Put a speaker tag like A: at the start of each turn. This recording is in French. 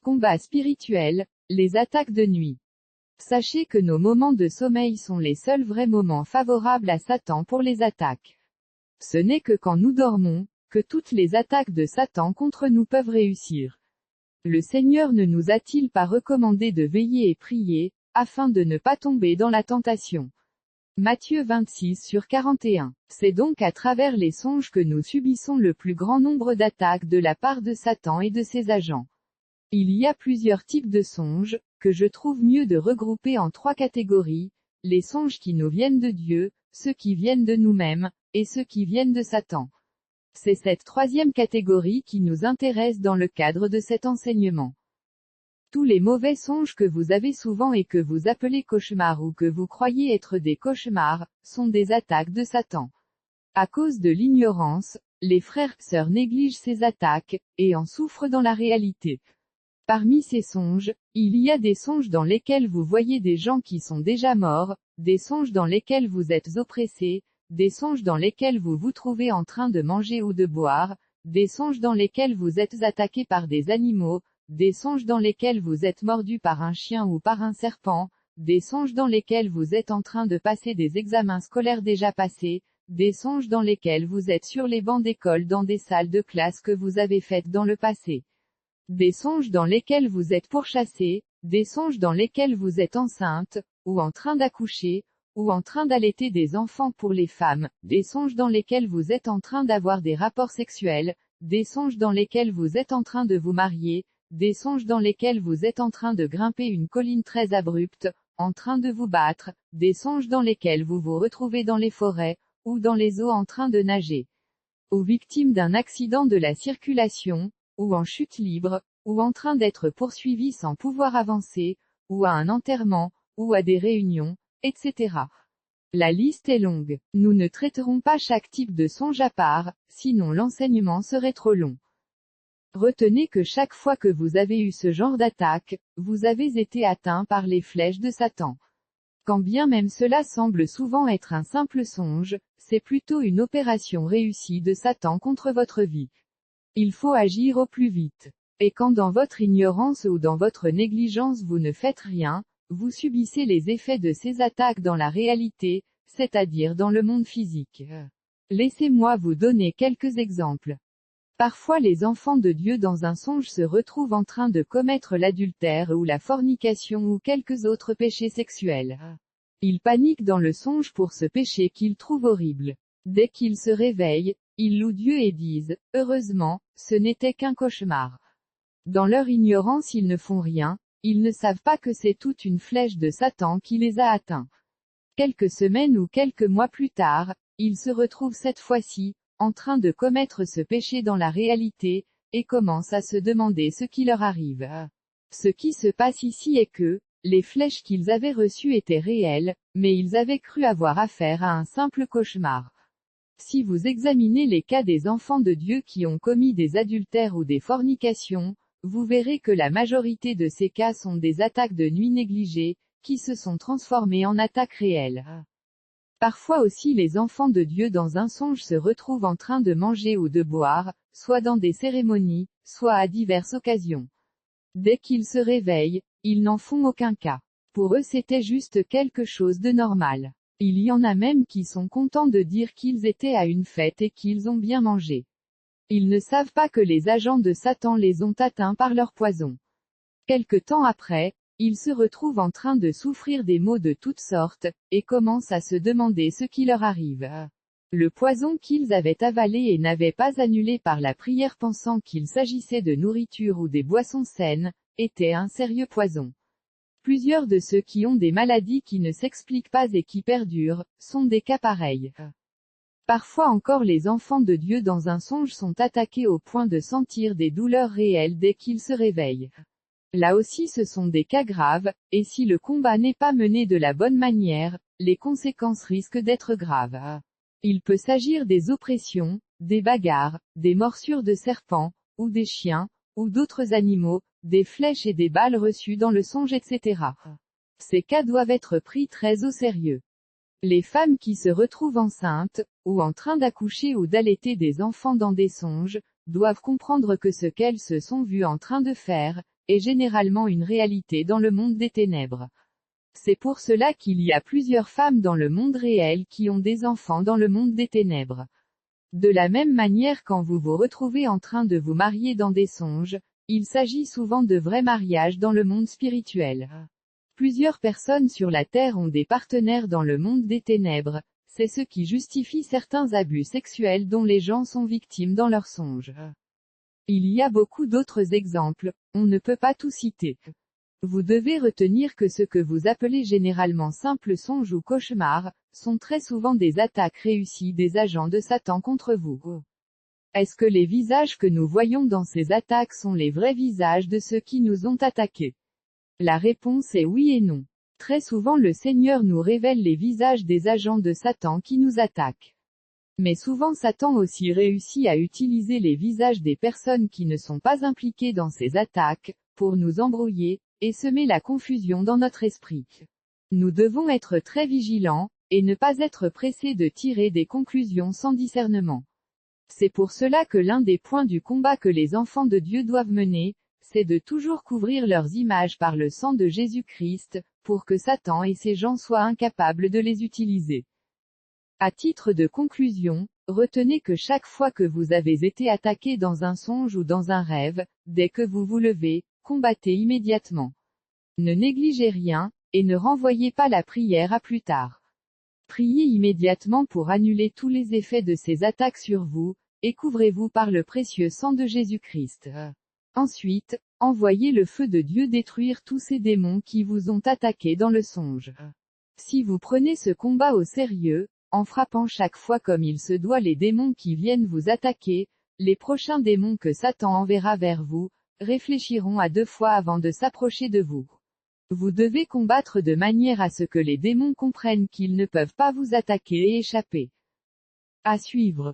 A: Combat spirituel, les attaques de nuit. Sachez que nos moments de sommeil sont les seuls vrais moments favorables à Satan pour les attaques. Ce n'est que quand nous dormons, que toutes les attaques de Satan contre nous peuvent réussir. Le Seigneur ne nous a-t-il pas recommandé de veiller et prier, afin de ne pas tomber dans la tentation? Matthieu 26/41. C'est donc à travers les songes que nous subissons le plus grand nombre d'attaques de la part de Satan et de ses agents. Il y a plusieurs types de songes, que je trouve mieux de regrouper en 3 catégories, les songes qui nous viennent de Dieu, ceux qui viennent de nous-mêmes, et ceux qui viennent de Satan. C'est cette 3e catégorie qui nous intéresse dans le cadre de cet enseignement. Tous les mauvais songes que vous avez souvent et que vous appelez cauchemars ou que vous croyez être des cauchemars, sont des attaques de Satan. À cause de l'ignorance, les frères-sœurs négligent ces attaques, et en souffrent dans la réalité. Parmi ces songes, il y a des songes dans lesquels vous voyez des gens qui sont déjà morts, des songes dans lesquels vous êtes oppressés, des songes dans lesquels vous vous trouvez en train de manger ou de boire, des songes dans lesquels vous êtes attaqués par des animaux, des songes dans lesquels vous êtes mordu par un chien ou par un serpent, des songes dans lesquels vous êtes en train de passer des examens scolaires déjà passés, des songes dans lesquels vous êtes sur les bancs d'école dans des salles de classe que vous avez faites dans le passé. Des songes dans lesquels vous êtes pourchassés, des songes dans lesquels vous êtes enceinte, ou en train d'accoucher, ou en train d'allaiter des enfants pour les femmes, des songes dans lesquels vous êtes en train d'avoir des rapports sexuels, des songes dans lesquels vous êtes en train de vous marier, des songes dans lesquels vous êtes en train de grimper une colline très abrupte, en train de vous battre, des songes dans lesquels vous vous retrouvez dans les forêts, ou dans les eaux en train de nager. Ou victime d'un accident de la circulation, ou en chute libre, ou en train d'être poursuivi sans pouvoir avancer, ou à un enterrement, ou à des réunions, etc. La liste est longue. Nous ne traiterons pas chaque type de songe à part, sinon l'enseignement serait trop long. Retenez que chaque fois que vous avez eu ce genre d'attaque, vous avez été atteint par les flèches de Satan. Quand bien même cela semble souvent être un simple songe, c'est plutôt une opération réussie de Satan contre votre vie. Il faut agir au plus vite. Et quand dans votre ignorance ou dans votre négligence vous ne faites rien, vous subissez les effets de ces attaques dans la réalité, c'est-à-dire dans le monde physique. Laissez-moi vous donner quelques exemples. Parfois les enfants de Dieu dans un songe se retrouvent en train de commettre l'adultère ou la fornication ou quelques autres péchés sexuels. Ils paniquent dans le songe pour ce péché qu'ils trouvent horrible. Dès qu'ils se réveillent, ils louent Dieu et disent, « Heureusement, ce n'était qu'un cauchemar ». Dans leur ignorance ils ne font rien, ils ne savent pas que c'est toute une flèche de Satan qui les a atteints. Quelques semaines ou quelques mois plus tard, ils se retrouvent cette fois-ci, en train de commettre ce péché dans la réalité, et commencent à se demander ce qui leur arrive. Ce qui se passe ici est que, les flèches qu'ils avaient reçues étaient réelles, mais ils avaient cru avoir affaire à un simple cauchemar. Si vous examinez les cas des enfants de Dieu qui ont commis des adultères ou des fornications, vous verrez que la majorité de ces cas sont des attaques de nuit négligées, qui se sont transformées en attaques réelles. Parfois aussi les enfants de Dieu dans un songe se retrouvent en train de manger ou de boire, soit dans des cérémonies, soit à diverses occasions. Dès qu'ils se réveillent, ils n'en font aucun cas. Pour eux c'était juste quelque chose de normal. Il y en a même qui sont contents de dire qu'ils étaient à une fête et qu'ils ont bien mangé. Ils ne savent pas que les agents de Satan les ont atteints par leur poison. Quelque temps après, ils se retrouvent en train de souffrir des maux de toutes sortes, et commencent à se demander ce qui leur arrive. Le poison qu'ils avaient avalé et n'avaient pas annulé par la prière pensant qu'il s'agissait de nourriture ou des boissons saines, était un sérieux poison. Plusieurs de ceux qui ont des maladies qui ne s'expliquent pas et qui perdurent, sont des cas pareils. Parfois encore les enfants de Dieu dans un songe sont attaqués au point de sentir des douleurs réelles dès qu'ils se réveillent. Là aussi ce sont des cas graves, et si le combat n'est pas mené de la bonne manière, les conséquences risquent d'être graves. Il peut s'agir des oppressions, des bagarres, des morsures de serpents, ou des chiens, ou d'autres animaux, des flèches et des balles reçues dans le songe etc. Ces cas doivent être pris très au sérieux. Les femmes qui se retrouvent enceintes, ou en train d'accoucher ou d'allaiter des enfants dans des songes, doivent comprendre que ce qu'elles se sont vues en train de faire, est généralement une réalité dans le monde des ténèbres. C'est pour cela qu'il y a plusieurs femmes dans le monde réel qui ont des enfants dans le monde des ténèbres. De la même manière, quand vous vous retrouvez en train de vous marier dans des songes, il s'agit souvent de vrais mariages dans le monde spirituel. Plusieurs personnes sur la terre ont des partenaires dans le monde des ténèbres, c'est ce qui justifie certains abus sexuels dont les gens sont victimes dans leurs songes. Il y a beaucoup d'autres exemples, on ne peut pas tout citer. Vous devez retenir que ce que vous appelez généralement simples songes ou cauchemars, sont très souvent des attaques réussies des agents de Satan contre vous. Est-ce que les visages que nous voyons dans ces attaques sont les vrais visages de ceux qui nous ont attaqués? La réponse est oui et non. Très souvent le Seigneur nous révèle les visages des agents de Satan qui nous attaquent. Mais souvent Satan aussi réussit à utiliser les visages des personnes qui ne sont pas impliquées dans ces attaques, pour nous embrouiller, et semer la confusion dans notre esprit. Nous devons être très vigilants, et ne pas être pressés de tirer des conclusions sans discernement. C'est pour cela que l'un des points du combat que les enfants de Dieu doivent mener, c'est de toujours couvrir leurs images par le sang de Jésus-Christ, pour que Satan et ses gens soient incapables de les utiliser. À titre de conclusion, retenez que chaque fois que vous avez été attaqué dans un songe ou dans un rêve, dès que vous vous levez, combattez immédiatement. Ne négligez rien, et ne renvoyez pas la prière à plus tard. Priez immédiatement pour annuler tous les effets de ces attaques sur vous, et couvrez-vous par le précieux sang de Jésus-Christ. Ensuite, envoyez le feu de Dieu détruire tous ces démons qui vous ont attaqué dans le songe. Si vous prenez ce combat au sérieux, en frappant chaque fois comme il se doit les démons qui viennent vous attaquer, les prochains démons que Satan enverra vers vous, réfléchiront à 2 fois avant de s'approcher de vous. Vous devez combattre de manière à ce que les démons comprennent qu'ils ne peuvent pas vous attaquer et échapper. À suivre.